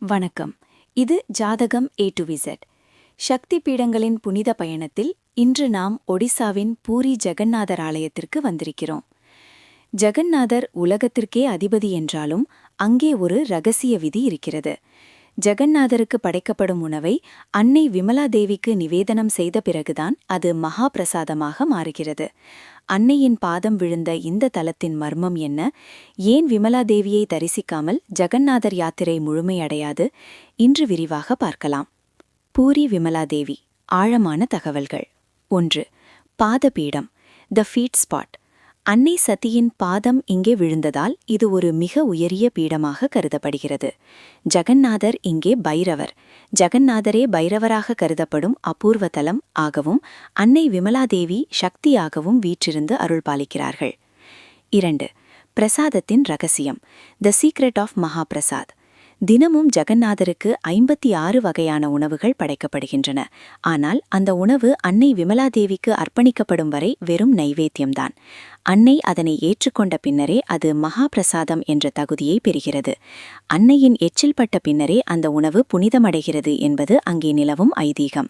வணக்கம். இது ஜாதகம் A to Z. சக்தி பீடங்களின் புனித பயணத்தில் இன்று நாம் ஒடிசாவின் பூரி ஜெகந்நாதர் ஆலயத்திற்கு வந்திருக்கிறோம். ஜெகந்நாதர் உலகத்திற்கே அதிபதி என்றாலும் அங்கே ஒரு ரகசிய விதி இருக்கிறது. ஜெகந்நாதருக்கு படைக்கப்படும் உணவை அன்னை விமலா தேவிக்கு நிவேதனம் செய்த பிறகுதான் அது மகா பிரசாதமாக மாறுகிறது. அன்னையின் பாதம் விழுந்த இந்த தலத்தின் மர்மம் என்ன? ஏன் விமலா தேவியை தரிசிக்காமல் ஜெகந்நாதர் யாத்திரை முழுமையடையாது? இன்று விரிவாக பார்க்கலாம். பூரி விமலா தேவி ஆழமான தகவல்கள். 1. பாதபீடம், த ஃபீட் ஸ்பாட். அன்னை சதியின் பாதம் இங்கே விழுந்ததால் இது ஒரு மிக உயரிய பீடமாக கருதப்படுகிறது. ஜெகந்நாதர் இங்கே பைரவர். ஜெகந்நாதரே பைரவராக கருதப்படும் அபூர்வ தலம் ஆகவும் அன்னை விமலாதேவி சக்தியாகவும் வீற்றிருந்து அருள்பாலிக்கிறார்கள். 2. பிரசாதத்தின் ரகசியம், த சீக்ரெட் ஆஃப் மகாபிரசாத். தினமும் ஜெகந்நாதருக்கு 56 வகையான உணவுகள் படைக்கப்படுகின்றன. ஆனால் அந்த உணவு அன்னை விமலாதேவிக்கு அர்ப்பணிக்கப்படும் வரை வெறும் நைவேத்தியம்தான். அன்னை அதனை ஏற்றுக்கொண்ட பின்னரே அது மகாபிரசாதம் என்ற தகுதியை பெறுகிறது. அன்னையின் எச்சில் பட்ட பின்னரே அந்த உணவு புனிதமடைகிறது என்பது அங்கே நிலவும் ஐதீகம்.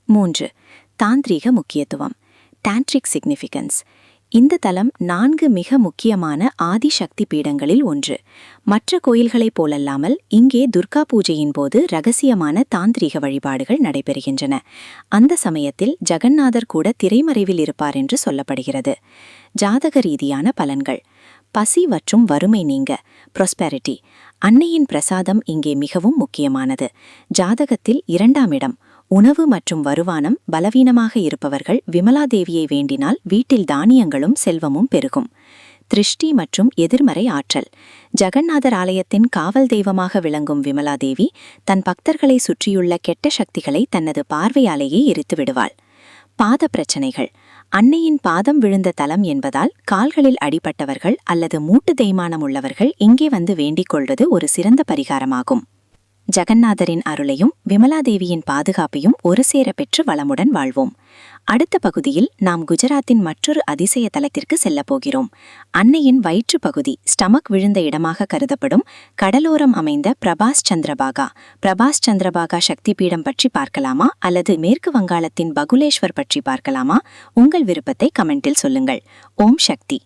3. தாந்திரீக முக்கியத்துவம், டான்ட்ரிக் சிக்னிஃபிகன்ஸ். இந்த தலம் 4 மிக முக்கியமான ஆதி சக்தி பீடங்களில் ஒன்று. மற்ற கோயில்களைப் போலல்லாமல் இங்கே துர்கா பூஜையின் போது ரகசியமான தாந்திரீக வழிபாடுகள் நடைபெறுகின்றன. அந்த சமயத்தில் ஜெகந்நாதர் கூட திரைமறைவில் இருப்பார் என்று சொல்லப்படுகிறது. ஜாதக ரீதியான பலன்கள். பசி மற்றும் வறுமை நீங்க, ப்ராஸ்பெரிட்டி. அன்னையின் பிரசாதம் இங்கே மிகவும் முக்கியமானது. ஜாதகத்தில் 2ஆம் இடம், உணவு மற்றும் வருமானம் பலவீனமாக இருப்பவர்கள் விமலாதேவியை வேண்டினால் வீட்டில் தானியங்களும் செல்வமும் பெருகும். திருஷ்டி மற்றும் எதிர்மறை ஆற்றல். ஜெகந்நாதர் ஆலயத்தின் காவல் தெய்வமாக விளங்கும் விமலாதேவி தன் பக்தர்களை சுற்றியுள்ள கெட்ட சக்திகளை தனது பார்வையாலேயே எரித்து விடுவாள். பாத பிரச்சனைகள். அன்னையின் பாதம் விழுந்த தலம் என்பதால் கால்களில் அடிபட்டவர்கள் அல்லது மூட்டு தேய்மானம் உள்ளவர்கள் இங்கே வந்து வேண்டிக் கொள்வது ஒரு சிறந்த பரிகாரமாகும். ஜெகந்நாதரின் அருளையும் விமலாதேவியின் பாதுகாப்பையும் ஒரு சேர பெற்று வளமுடன் வாழ்வோம். அடுத்த பகுதியில் நாம் குஜராத்தின் மற்றொரு அதிசய தலத்திற்கு செல்லப்போகிறோம். அன்னையின் வயிற்று பகுதி, ஸ்டமக் விழுந்த இடமாக கருதப்படும் கடலோரம் அமைந்த பிரபாஸ் சந்திரபாகா சக்தி பீடம் பற்றி பார்க்கலாமா அல்லது மேற்கு வங்காளத்தின் பகுலேஸ்வர் பற்றி பார்க்கலாமா? உங்கள் விருப்பத்தை கமெண்டில் சொல்லுங்கள். ஓம் சக்தி.